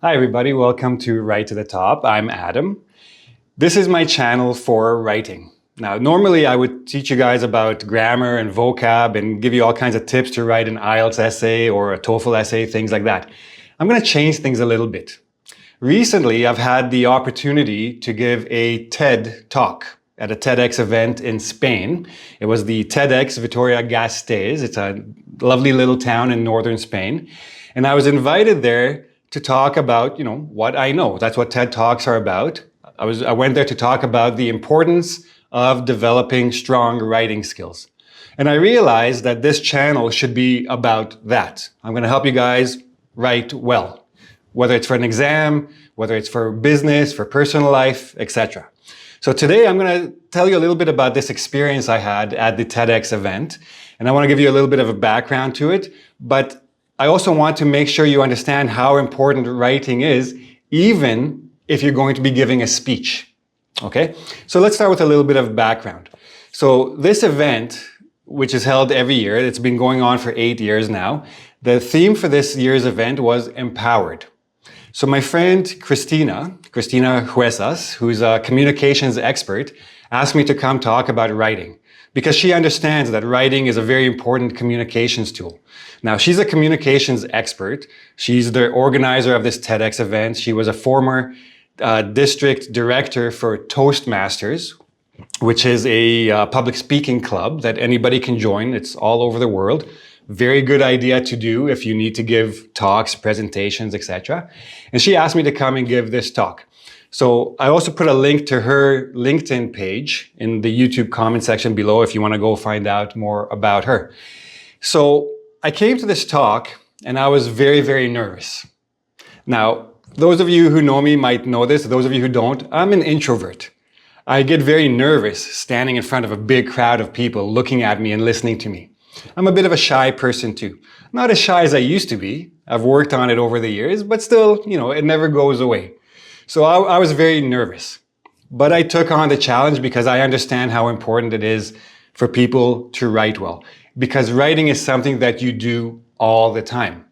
Hi everybody, welcome to Write to the Top. I'm Adam. This is my channel for writing. Now, normally I would teach you guys about grammar and vocab and give you all kinds of tips to write an IELTS essay or a TOEFL essay, things like that. I'm going to change things a little bit. Recently, I've had the opportunity to give a TED talk at a TEDx event in Spain. It was the TEDx Vitoria-Gasteiz. It's a lovely little town in northern Spain. And I was invited there to talk about, what I know. That's what TED Talks are about. I went there to talk about the importance of developing strong writing skills. And I realized that this channel should be about that. I'm going to help you guys write well, whether it's for an exam, whether it's for business, for personal life, etc. So today I'm going to tell you a little bit about this experience I had at the TEDx event. And I want to give you a little bit of a background to it, but I also want to make sure you understand how important writing is, even if you're going to be giving a speech. Okay? So let's start with a little bit of background. So this event, which is held every year, it's been going on for 8 years now. The theme for this year's event was empowered. So my friend Cristina Huesas, who's a communications expert, asked me to come talk about writing because she understands that writing is a very important communications tool. Now, she's a communications expert. She's the organizer of this TEDx event. She was a former district director for Toastmasters, which is a public speaking club that anybody can join. It's all over the world. Very good idea to do if you need to give talks, presentations, etc. And she asked me to come and give this talk. So I also put a link to her LinkedIn page in the YouTube comment section below if you want to go find out more about her. So I came to this talk and I was very, very nervous. Now, those of you who know me might know this. Those of you who don't, I'm an introvert. I get very nervous standing in front of a big crowd of people looking at me and listening to me. I'm a bit of a shy person too. Not as shy as I used to be. I've worked on it over the years, but still, it never goes away. So I was very nervous, but I took on the challenge because I understand how important it is for people to write well, because writing is something that you do all the time.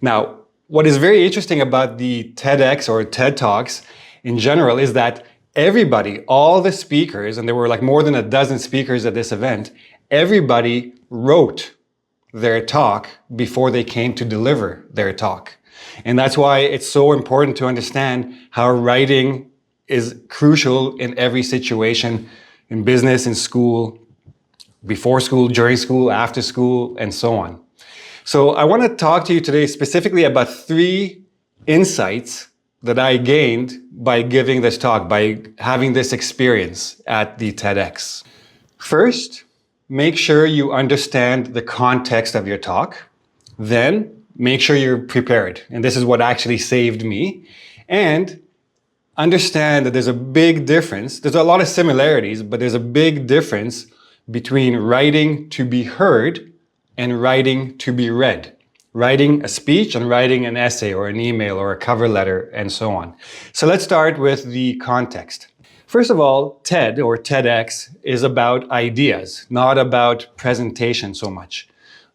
Now, what is very interesting about the TEDx or TED Talks in general is that everybody, all the speakers, and there were like more than a dozen speakers at this event, everybody wrote their talk before they came to deliver their talk. And that's why it's so important to understand how writing is crucial in every situation, in business, in school, before school, during school, after school, and so on. So I want to talk to you today specifically about 3 insights that I gained by giving this talk, by having this experience at the TEDx. First, make sure you understand the context of your talk. Then, make sure you're prepared. And this is what actually saved me. And understand that there's a big difference. There's a lot of similarities, but there's a big difference between writing to be heard and writing to be read. Writing a speech and writing an essay or an email or a cover letter and so on. So let's start with the context. First of all, TED or TEDx is about ideas, not about presentation so much.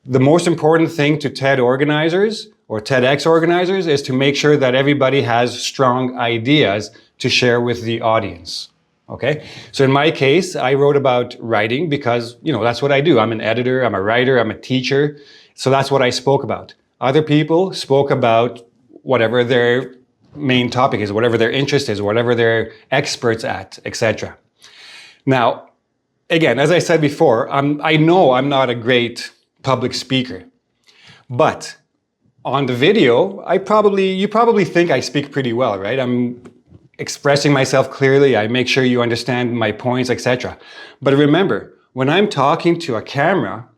The most important thing to TED organizers or TEDx organizers is to make sure that everybody has strong ideas to share with the audience. Okay? So in my case, I wrote about writing because, that's what I do. I'm an editor, I'm a writer, I'm a teacher. So that's what I spoke about. Other people spoke about whatever their main topic is, whatever their interest is, whatever they're experts at, etc. Now, again, as I said before, I know I'm not a great public speaker, but on the video, you probably think I speak pretty well, right? I'm expressing myself clearly. I make sure you understand my points, etc. But remember, when I'm talking to a camera,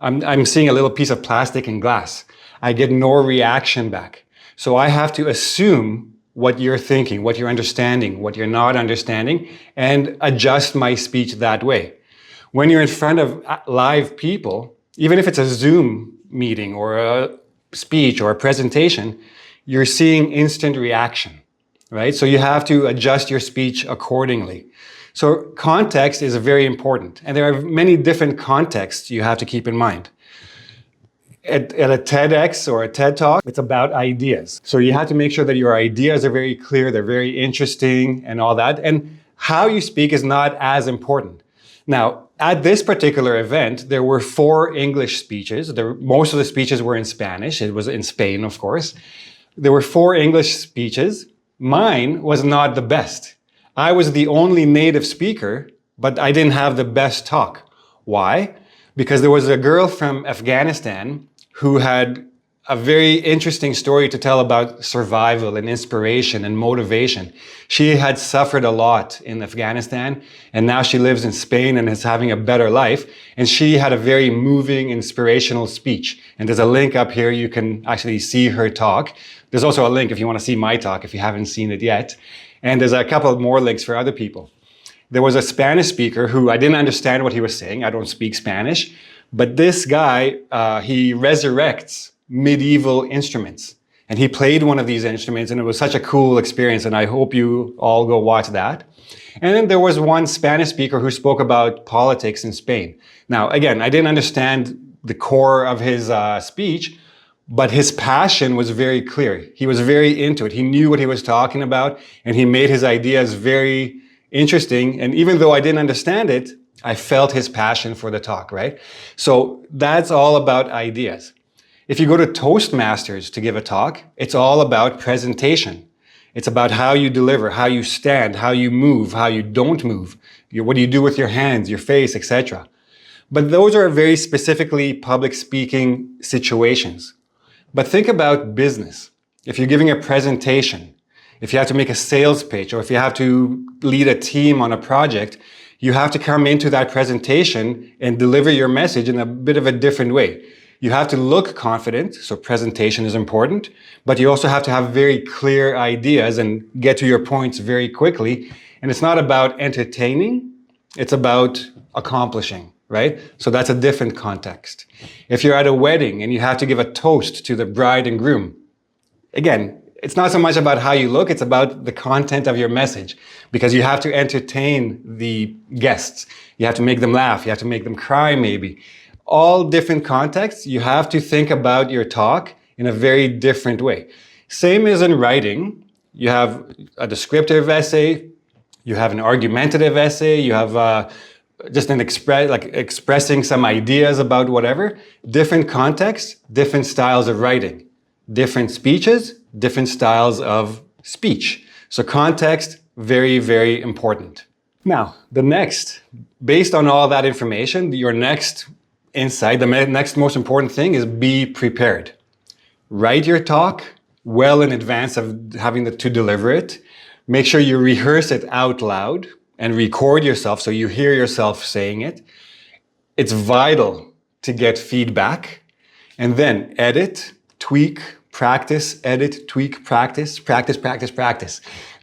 I'm seeing a little piece of plastic and glass. I get no reaction back. So I have to assume what you're thinking, what you're understanding, what you're not understanding, and adjust my speech that way. When you're in front of live people, even if it's a Zoom meeting or a speech or a presentation, you're seeing instant reaction, right? So you have to adjust your speech accordingly. So context is very important, and there are many different contexts you have to keep in mind. At a TEDx or a TED Talk, it's about ideas. So you have to make sure that your ideas are very clear, they're very interesting and all that. And how you speak is not as important. Now, at this particular event, there were 4 English speeches. Most of the speeches were in Spanish. It was in Spain, of course. There were 4 English speeches. Mine was not the best. I was the only native speaker, but I didn't have the best talk. Why? Because there was a girl from Afghanistan who had a very interesting story to tell about survival and inspiration and motivation. She had suffered a lot in Afghanistan, and now she lives in Spain and is having a better life. And she had a very moving, inspirational speech. And there's a link up here. You can actually see her talk. There's also a link if you want to see my talk, if you haven't seen it yet. And there's a couple of more links for other people. There was a Spanish speaker who I didn't understand what he was saying. I don't speak Spanish. But this guy, he resurrects medieval instruments. And he played one of these instruments, and it was such a cool experience, and I hope you all go watch that. And then there was one Spanish speaker who spoke about politics in Spain. Now, again, I didn't understand the core of his speech, but his passion was very clear. He was very into it. He knew what he was talking about, and he made his ideas very interesting. And even though I didn't understand it, I felt his passion for the talk, right? So that's all about ideas. If you go to Toastmasters to give a talk, it's all about presentation. It's about how you deliver, how you stand, how you move, how you don't move, what do you do with your hands, your face, etc. But those are very specifically public speaking situations. But think about business. If you're giving a presentation, if you have to make a sales pitch, or if you have to lead a team on a project, you have to come into that presentation and deliver your message in a bit of a different way. You have to look confident, so presentation is important, but you also have to have very clear ideas and get to your points very quickly. And it's not about entertaining, it's about accomplishing, right? So that's a different context. If you're at a wedding and you have to give a toast to the bride and groom, again, it's not so much about how you look, it's about the content of your message, because you have to entertain the guests. You have to make them laugh, you have to make them cry maybe. All different contexts, you have to think about your talk in a very different way. Same as in writing. You have a descriptive essay, you have an argumentative essay, you have just an expressing some ideas about whatever. Different contexts, different styles of writing. Different speeches, different styles of speech. So context, very, very important. Now, based on all that information, your next insight, the next most important thing is be prepared. Write your talk well in advance of having to deliver it. Make sure you rehearse it out loud and record yourself so you hear yourself saying it. It's vital to get feedback, and then edit, tweak, practice, edit, tweak, practice.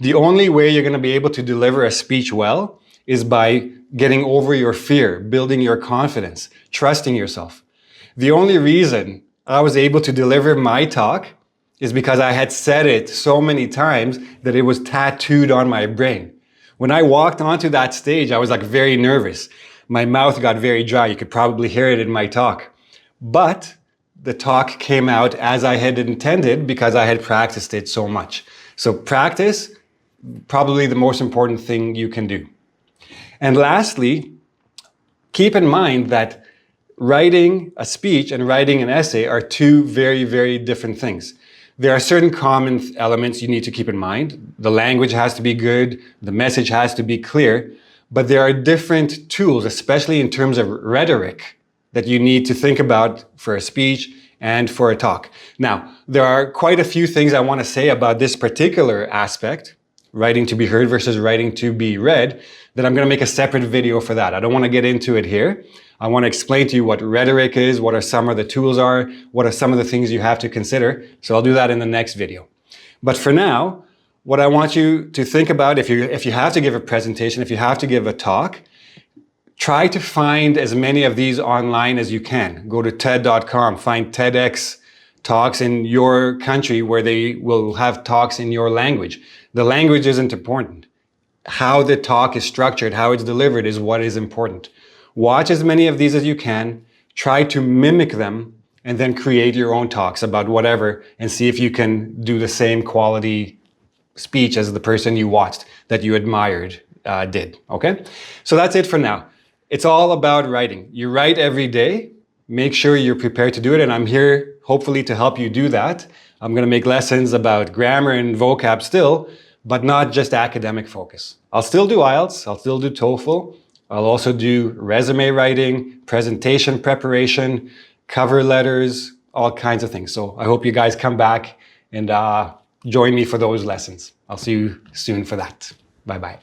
The only way you're going to be able to deliver a speech well is by getting over your fear, building your confidence, trusting yourself. The only reason I was able to deliver my talk is because I had said it so many times that it was tattooed on my brain. When I walked onto that stage, I was very nervous. My mouth got very dry. You could probably hear it in my talk. But the talk came out as I had intended because I had practiced it so much. So practice, probably the most important thing you can do. And lastly, keep in mind that writing a speech and writing an essay are two very, very different things. There are certain common elements you need to keep in mind. The language has to be good, the message has to be clear, but there are different tools, especially in terms of rhetoric, that you need to think about for a speech and for a talk. Now, there are quite a few things I want to say about this particular aspect, writing to be heard versus writing to be read, that I'm going to make a separate video for that. I don't want to get into it here. I want to explain to you what rhetoric is, what are some of the tools are, what are some of the things you have to consider. So I'll do that in the next video. But for now, what I want you to think about, if you have to give a presentation, if you have to give a talk, try to find as many of these online as you can. Go to TED.com, find TEDx talks in your country where they will have talks in your language. The language isn't important. How the talk is structured, how it's delivered is what is important. Watch as many of these as you can. Try to mimic them and then create your own talks about whatever and see if you can do the same quality speech as the person you watched that you admired did, okay? So that's it for now. It's all about writing. You write every day. Make sure you're prepared to do it, and I'm here hopefully to help you do that. I'm going to make lessons about grammar and vocab still, but not just academic focus. I'll still do IELTS, I'll still do TOEFL, I'll also do resume writing, presentation preparation, cover letters, all kinds of things. So I hope you guys come back and join me for those lessons. I'll see you soon for that. Bye-bye.